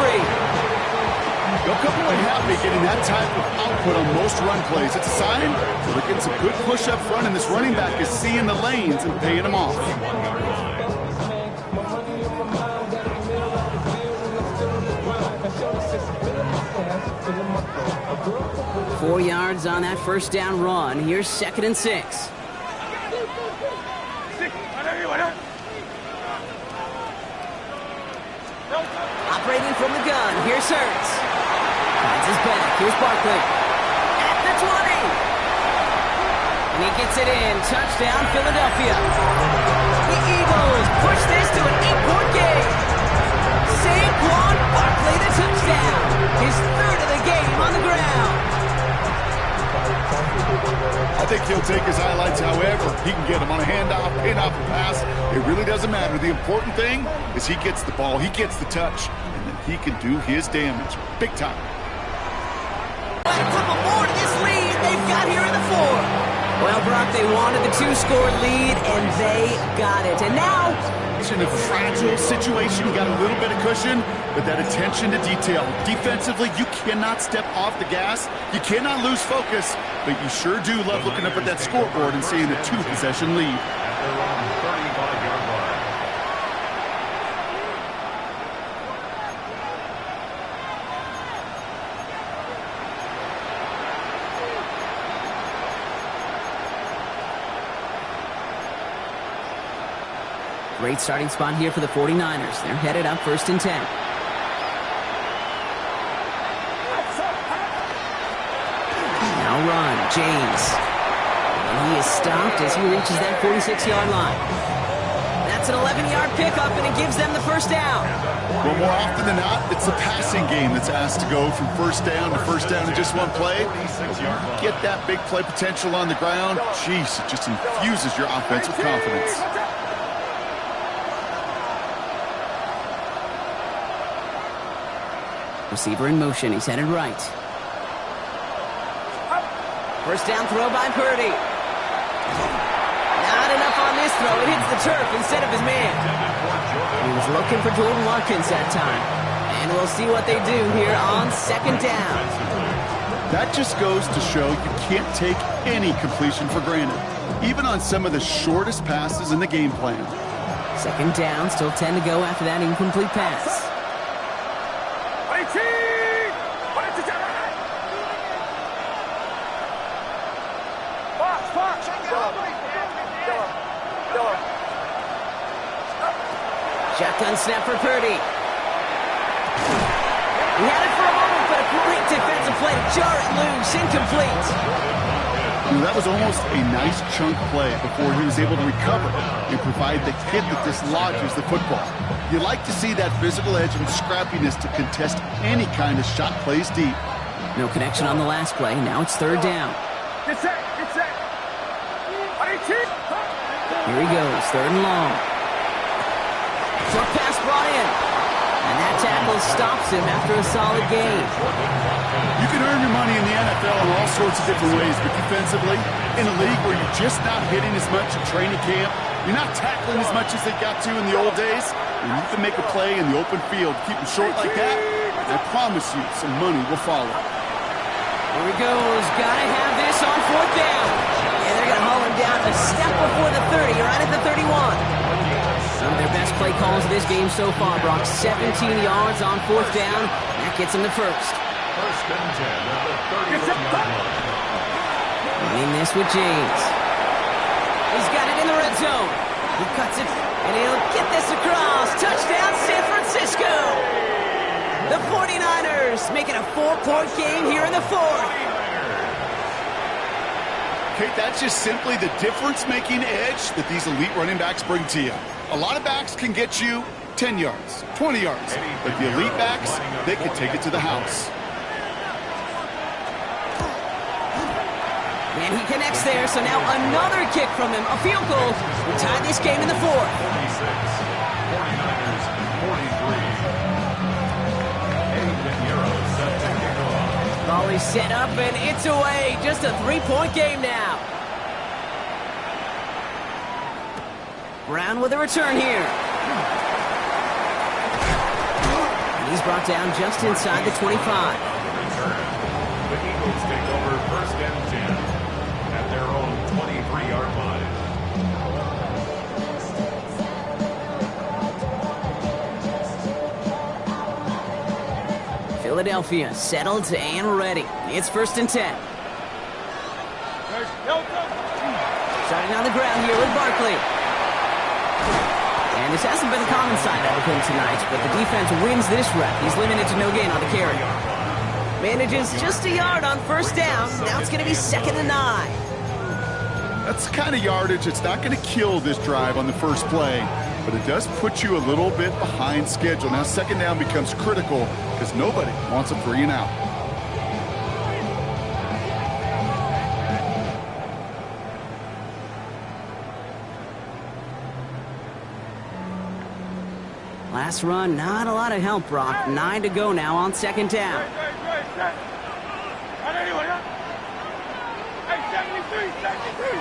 They'll come away happy getting that type of output on most run plays. It's a sign that they're getting some good push up front, and this running back is seeing the lanes and paying them off. Four yards on that first down run. Here's 2nd and 6. Operating from the gun. Here's Hurts. Finds his back. Here's Barkley. At the 20. And he gets it in. Touchdown, Philadelphia. The Eagles push this to an 8-point game. Saquon Barkley, the touchdown. His 3rd of the game on the ground. I think he'll take his highlights however he can get them on a handoff, pin-off, a pass. It really doesn't matter. The important thing is he gets the ball, he gets the touch, and then he can do his damage. Big time. A couple more to this lead they've got here in the 4th. Well, Brock, they wanted the 2-score lead, and they got it. And now, in a fragile situation, got a little bit of cushion, but that attention to detail. Defensively, you cannot step off the gas. You cannot lose focus, but you sure do love looking up at that scoreboard and seeing the 2-possession lead. They're on the 35-yard line. great starting spot here for the 49ers. They're headed up 1st and 10. Now run, James. And he is stopped as he reaches that 46-yard line. That's an 11-yard pickup, and it gives them the first down. Well, more often than not, it's the passing game that's asked to go from first down in just one play. Get that big play potential on the ground. Jeez, it just infuses your offense with confidence. Receiver in motion. He's headed right. First down throw by Purdy. Not enough on this throw. It hits the turf instead of his man. He was looking for Jordan Watkins that time. And we'll see what they do here on 2nd down. That just goes to show you can't take any completion for granted, even on some of the shortest passes in the game plan. 2nd down, still 10 to go after that incomplete pass. Shotgun snap for Purdy. He had it for a moment, but a great defensive play to jar it loose, incomplete. That was almost a nice chunk play before he was able to recover and provide the hit that dislodges the football. You like to see that physical edge and scrappiness to contest any kind of shot plays deep. No connection on the last play. Now it's 3rd down. Get set, get set. Here he goes, 3rd and long. Short pass brought in. And that That tackle stops him after a solid game. You can earn your money in the NFL in all sorts of different ways, but defensively, in a league where you're just not hitting as much in training camp, you're not tackling as much as they got to in the old days, and you can make a play in the open field, keep them short like that, I promise you some money will follow. Here he goes. Gotta have this on 4th down. And they're going to haul him down a step before the 30, right at the 31. Some of their best play calls of this game so far, Brock. 17 yards on 4th down. That gets him to first. First and 10 at the 31-yard line. Running this with James. He's got it in the red zone. He cuts it, and he'll get this across. Touchdown, San Francisco. The 49ers make it a 4-point game here in the 4th. Kate, that's just simply the difference-making edge that these elite running backs bring to you. A lot of backs can get you 10 yards, 20 yards, but the elite backs, they can take it to the house. And he connects there, so now another kick from him, a field goal. We tie this game in the 4th. 46, 49ers 43. Volley set up, and it's away. Just a 3-point game now. Brown with a return here. And he's brought down just inside the 25. Return. The Eagles take over 1st and 10 at their own 23-yard line. Philadelphia settled and ready. It's 1st and 10. Starting on the ground here with Barkley. And this hasn't been a common sight out of him tonight, but the defense wins this rep. He's limited to no gain on the carry. Manages just a yard on 1st down. Now it's going to be 2nd and 9. That's the kind of yardage it's not going to kill this drive on the first play, but it does put you a little bit behind schedule. Now 2nd down becomes critical because nobody wants a 3 and out. Last run, not a lot of help, Brock. 9 to go now on 2nd down. Hey, 73, 73.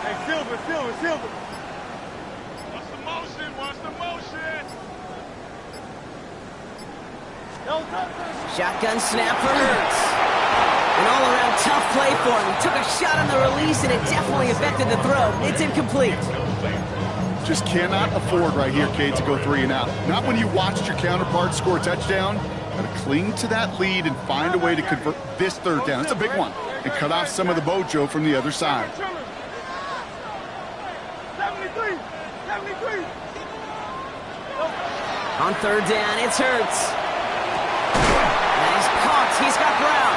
Hey, Silver. What's the motion? Shotgun snap for Hurts. An all-around tough play for him. He took a shot on the release, and it definitely affected the throw. It's incomplete. Just cannot afford right here, Kate, to go 3 and out. Not when you watched your counterpart score a touchdown. Got to cling to that lead and find a way to convert this 3rd down. It's a big one. And cut off some of the mojo from the other side. 73. On 3rd down, it's Hurts. And he's caught. He's got Brown.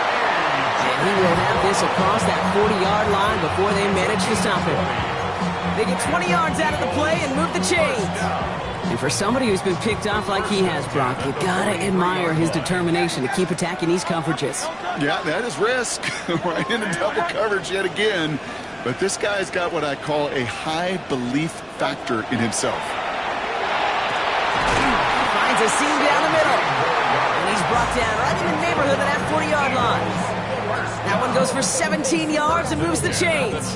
And he will have this across that 40-yard line before they manage to stop him. They get 20 yards out of the play and move the chains. And for somebody who's been picked off like he has, Brock, you gotta admire his determination to keep attacking these coverages. Yeah, that is risk. Right into double coverage yet again. But this guy's got what I call a high belief factor in himself. Finds a seam down the middle. And he's brought down right in the neighborhood of that 40-yard line. That one goes for 17 yards and moves the chains.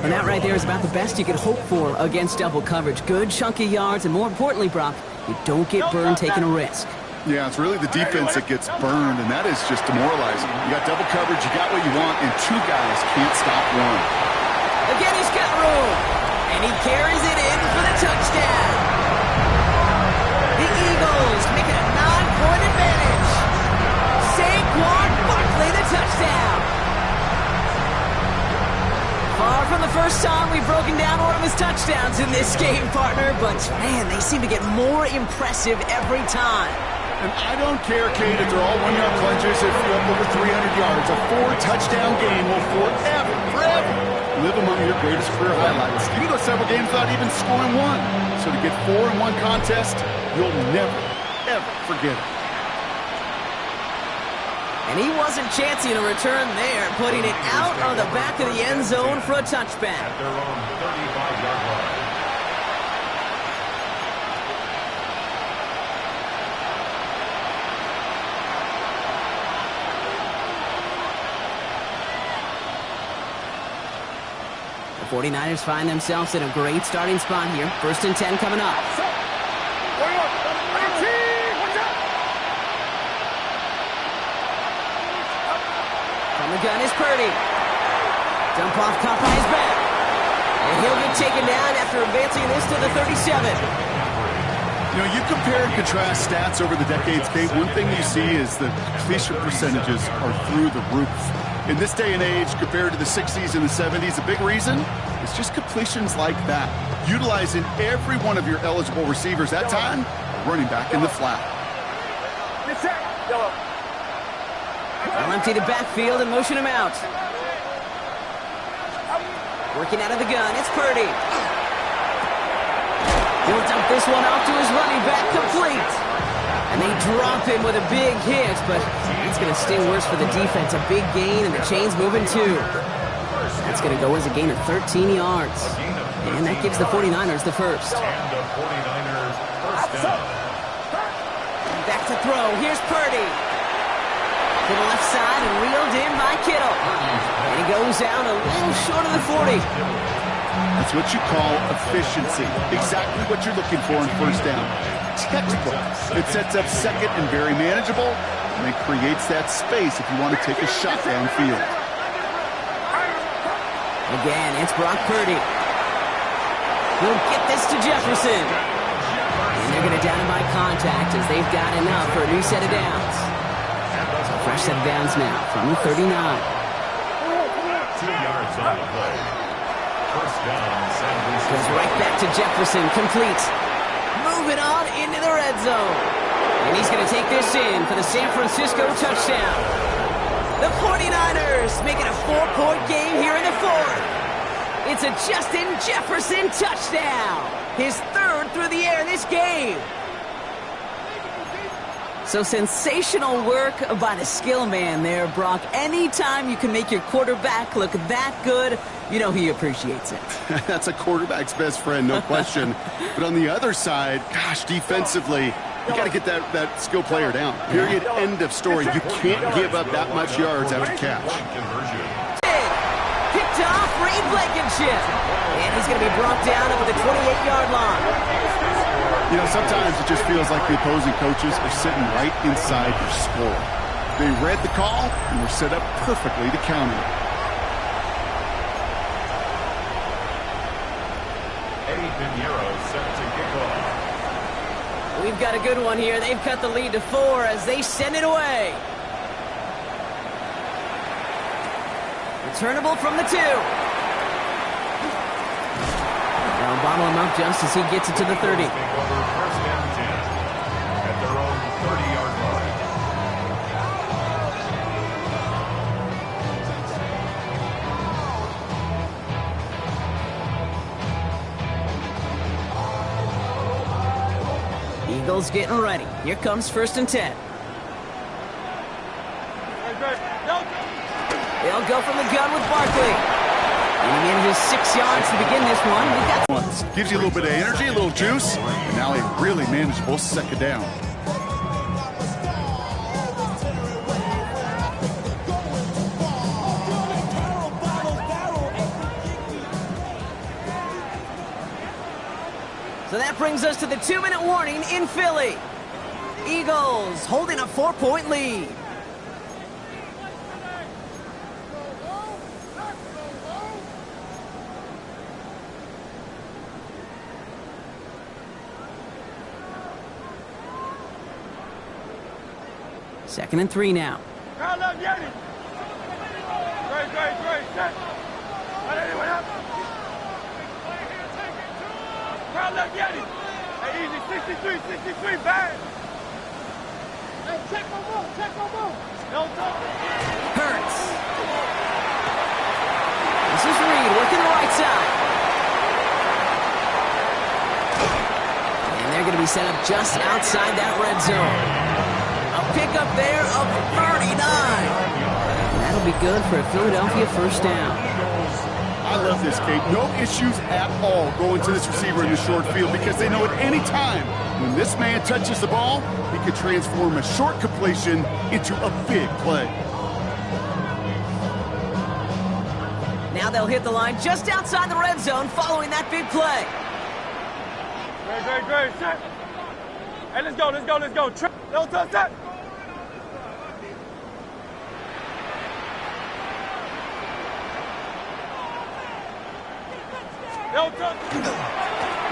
And that right there is about the best you could hope for against double coverage. Good chunky yards, and more importantly, Brock, you don't get burned taking a risk. Yeah, it's really the defense that gets burned, and that is just demoralizing. You got double coverage, you got what you want, and 2 guys can't stop one. Again, he's got room. And he carries it in for the touchdown. The Eagles make it a 9-point advantage. Saquon Barkley, the touchdown. Far from the first time we've broken down one of his touchdowns in this game, partner, but man, they seem to get more impressive every time. And I don't care, Kate, if they're all 1-yard plunges, if you're up over 300 yards. A 4-touchdown game will forever live among your greatest career highlights. You can go several games without even scoring one. So to get 4 in one contest, you'll never, ever forget it. And he wasn't chancing a return there, putting it out on the back of the end zone for a touchback. At their own 35-yard line. 49ers find themselves in a great starting spot here. 1st and 10 coming up. From the gun is Purdy. Dump off caught by his back. And he'll get taken down after advancing this to the 37. You know, you compare and contrast stats over the decades, Kate. One thing you see is the completion percentages are through the roof. In this day and age, compared to the 60s and the 70s, a big reason is just completions like that. Utilizing every one of your eligible receivers that time, running back in the flat. They'll empty the backfield and motion him out. Working out of the gun, it's Purdy. He'll dump this one off to his running back, complete. And they drop him with a big hit, but it's going to sting worse for the defense. A big gain, and the chain's moving too. That's going to go as a gain of 13 yards. And that gives the 49ers the first. Back to throw. Here's Purdy. To the left side and reeled in by Kittle. And he goes out a little short of the 40. That's what you call efficiency. Exactly what you're looking for in 1st down. Textbook. It sets up 2nd and very manageable, and it creates that space if you want to take a shot downfield. Again, it's Brock Purdy. He'll get this to Jefferson. And they're going to down him by contact as they've got enough for a new set of downs. So fresh set of downs now from the 39. 2 yards on the play. 1st down, San Francisco. Goes right back to Jefferson, complete. Moving on into the red zone. And he's going to take this in for the San Francisco touchdown. The 49ers making a 4-point game here in the 4th. It's a Justin Jefferson touchdown. His 3rd through the air this game. So sensational work by the skill man there, Brock. Anytime you can make your quarterback look that good, you know he appreciates it. That's a quarterback's best friend, no question. But on the other side, gosh, defensively, you got to get that skill player down. Period. End of story. You can't give up that much yards after catch. Picked off Reed Blankenship. And he's going to be brought down over the 28-yard line. You know, sometimes it just feels like the opposing coaches are sitting right inside your score. They read the call and were set up perfectly to counter it. Eddie Pinheiro set to kick off. We've got a good one here. They've cut the lead to 4 as they send it away. Returnable from the 2. They'll bottle him up just as he gets it to the 30. 1st and 10 at their own 30-yard line. Eagles getting ready. Here comes 1st and 10. They'll go from the gun with Barkley. Getting in his 6 yards to begin this one. We got Gives you a little bit of energy, a little juice, and now a really manageable 2nd down. So that brings us to the 2-minute warning in Philly. Eagles holding a 4-point lead. Second and 3 now. Hey, easy, 63, bang! Hey, check my move. Don't talk. Hurts. This is Reed working the right side. And they're going to be set up just outside that red zone. A pickup there of 39. And that'll be good for a Philadelphia 1st down. I love this, Kate. No issues at all going to this receiver in the short field because they know at any time when this man touches the ball, he could transform a short completion into a big play. Now they'll hit the line just outside the red zone following that big play. Great. Set. Hey, let's go. Little touch, set.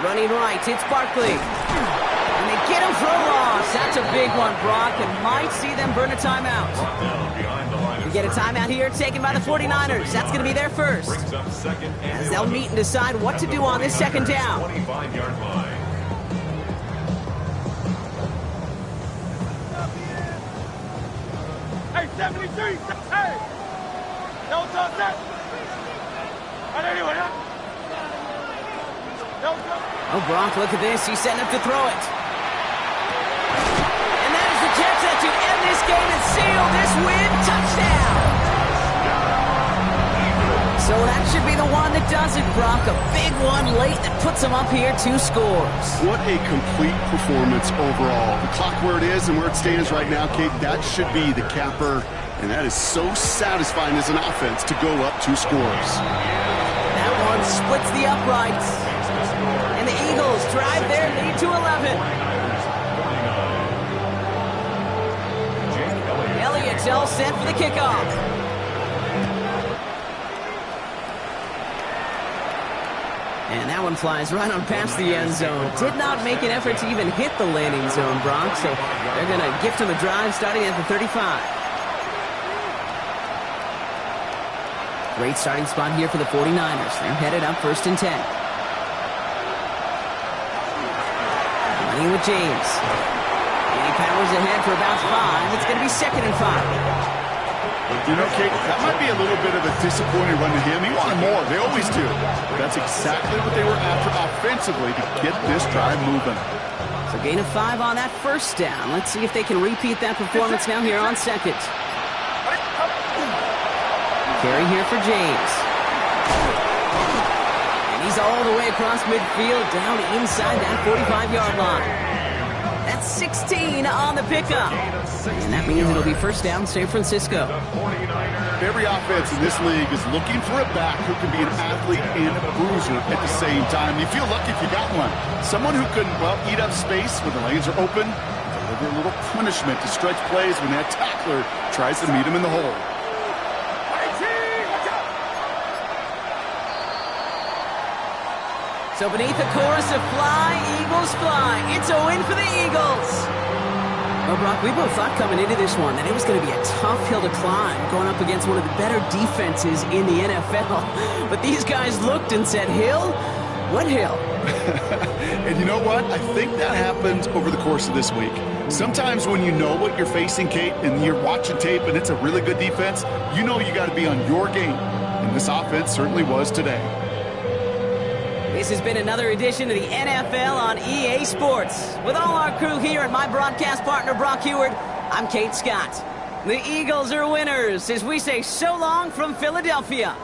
Running right, it's Barkley. And they get him for a loss. That's a big one, Brock, and might see them burn a timeout. We get a timeout here taken by the 49ers. That's going to be their first. As they'll meet and decide what to do on this second down. 25-yard line. Hey, 73. Hey. No touch, set. Anyone, huh? Oh, Brock, look at this. He's setting up to throw it. And that is the catch that to end this game and seal this win. Touchdown! So that should be the one that does it, Brock. A big one late that puts them up here 2 scores. What a complete performance overall. The clock where it is and where it stands right now, Kate, that should be the capper. And that is so satisfying as an offense to go up 2 scores. That one splits the uprights. And the Eagles drive their lead to 11. Elliott's all set for the kickoff. And that one flies right on past the end zone. Did not make an effort to even hit the landing zone, Brock. So they're going to gift him a drive starting at the 35. Great starting spot here for the 49ers. They're headed up 1st and 10. Running with James. And he powers ahead for about 5. It's going to be 2nd and 5. You know, Kate, that might be a little bit of a disappointing run to him. He wanted more. They always do. But that's exactly what they were after offensively to get this drive moving. So gain of 5 on that first down. Let's see if they can repeat that performance now here on 2nd. Carry here for James. And he's all the way across midfield, down inside that 45-yard line. That's 16 on the pickup. And that means it'll be 1st down, San Francisco. Every offense in this league is looking for a back who can be an athlete and a bruiser at the same time. You feel lucky if you got one. Someone who can, well, eat up space when the lanes are open, deliver a little punishment to stretch plays when that tackler tries to meet him in the hole. So beneath the chorus of Fly, Eagles Fly, it's a win for the Eagles. Well, Brock, we both thought coming into this one that it was going to be a tough hill to climb, going up against one of the better defenses in the NFL. But these guys looked and said, hill? What hill? And you know what? I think that happens over the course of this week. Sometimes when you know what you're facing, Kate, and you're watching tape and it's a really good defense, you know you got to be on your game. And this offense certainly was today. This has been another edition of the NFL on EA Sports. With all our crew here and my broadcast partner, Brock Huard, I'm Kate Scott. The Eagles are winners as we say so long from Philadelphia.